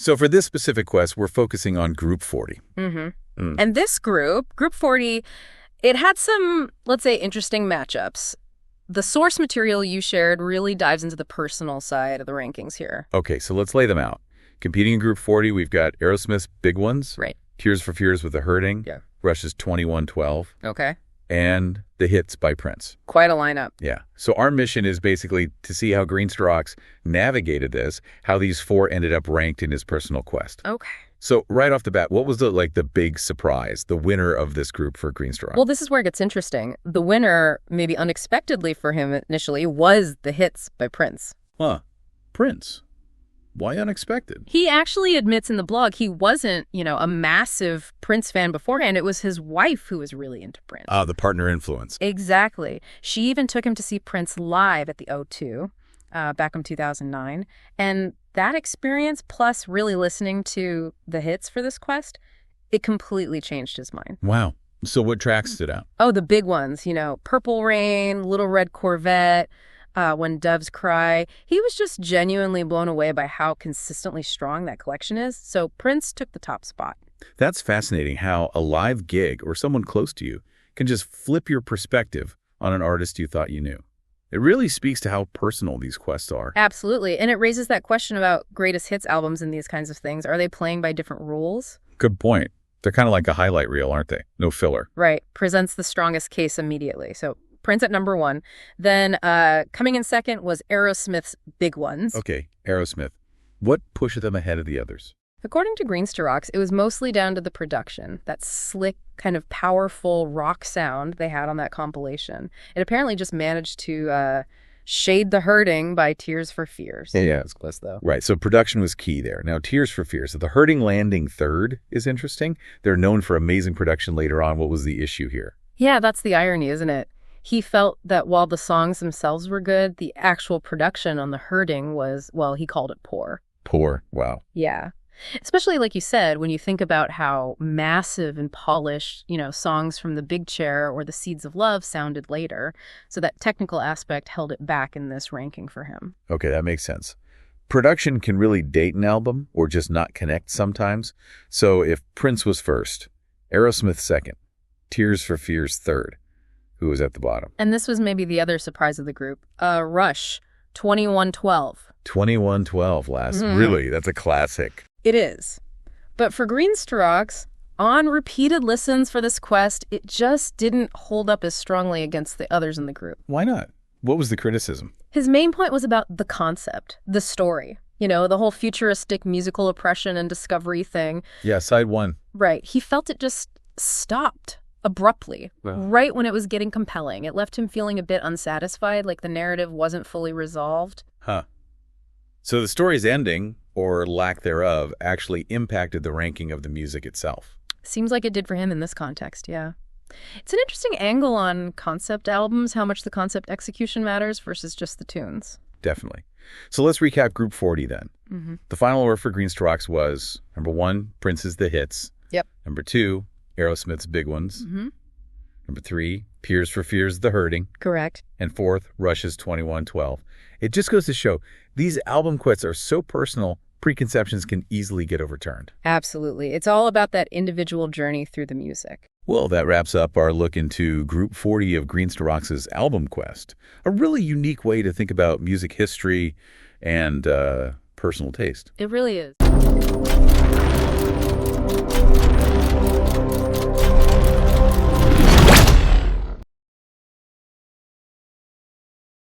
So for this specific quest, we're focusing on Group 40. And this group, Group 40, it had some, let's say, interesting matchups. The source material you shared really dives into the personal side of the rankings here. Okay, so let's lay them out. Competing in Group 40, we've got Aerosmith's Big Ones. Right. Tears for Fears with the Hurting. Yeah. Rush's 2112. Okay. And The Hits by Prince. Quite a lineup. Yeah. So our mission is basically to see how Greenstocks navigated this, how these four ended up ranked in his personal quest. Okay. So right off the bat, what was the big surprise, the winner of this group for Greenstock? Well, this is where it gets interesting. The winner, maybe unexpectedly for him initially, was The Hits by Prince. Huh. Prince. Why unexpected? He actually admits in the blog he wasn't, a massive Prince fan beforehand. It was his wife who was really into Prince. Ah, the partner influence. Exactly. She even took him to see Prince live at the O2 back in 2009. And that experience, plus really listening to the hits for this quest, it completely changed his mind. Wow. So what tracks stood out? Oh, the big ones, Purple Rain, Little Red Corvette, When Doves Cry. He was just genuinely blown away by how consistently strong that collection is. So Prince took the top spot. That's fascinating how a live gig or someone close to you can just flip your perspective on an artist you thought you knew. It really speaks to how personal these quests are. Absolutely. And it raises that question about greatest hits albums and these kinds of things. Are they playing by different rules? Good point. They're kind of like a highlight reel, aren't they? No filler. Right. Presents the strongest case immediately. So Prince at number one. Then coming in second was Aerosmith's Big Ones. Okay, Aerosmith. What pushed them ahead of the others? According to Greenstocks, it was mostly down to the production, that slick, kind of powerful rock sound they had on that compilation. It apparently just managed to shade the Hurting by Tears for Fears. Yeah. It's close, though. Right, so production was key there. Now, Tears for Fears. So the Hurting landing third is interesting. They're known for amazing production later on. What was the issue here? Yeah, that's the irony, isn't it? He felt that while the songs themselves were good, the actual production on the Hurting was, well, he called it poor. Poor. Wow. Yeah. Especially, like you said, when you think about how massive and polished, songs from The Big Chair or The Seeds of Love sounded later. So that technical aspect held it back in this ranking for him. Okay, that makes sense. Production can really date an album or just not connect sometimes. So if Prince was first, Aerosmith second, Tears for Fears third, who was at the bottom? And this was maybe the other surprise of the group. Rush, 2112. 2112, last. Really? That's a classic. It is. But for Greenstocks, on repeated listens for this quest, it just didn't hold up as strongly against the others in the group. Why not? What was the criticism? His main point was about the concept, the story. The whole futuristic musical oppression and discovery thing. Yeah, side one. Right. He felt it just stopped abruptly, right when it was getting compelling. It left him feeling a bit unsatisfied, like the narrative wasn't fully resolved. Huh. So the story's ending, or lack thereof, actually impacted the ranking of the music itself. Seems like it did for him in this context, yeah. It's an interesting angle on concept albums, how much the concept execution matters versus just the tunes. Definitely. So let's recap Group 40 then. The final order for Greenstocks was, number 1, Prince's The Hits. Yep. Number 2, Aerosmith's Big Ones. Number 3, Tears for Fears, The Hurting. Correct. And 4th, Rush's 2112. It just goes to show, these album quests are so personal, preconceptions can easily get overturned. Absolutely. It's all about that individual journey through the music. Well, that wraps up our look into Group 40 of Greenstocks' album quest. A really unique way to think about music history and personal taste. It really is.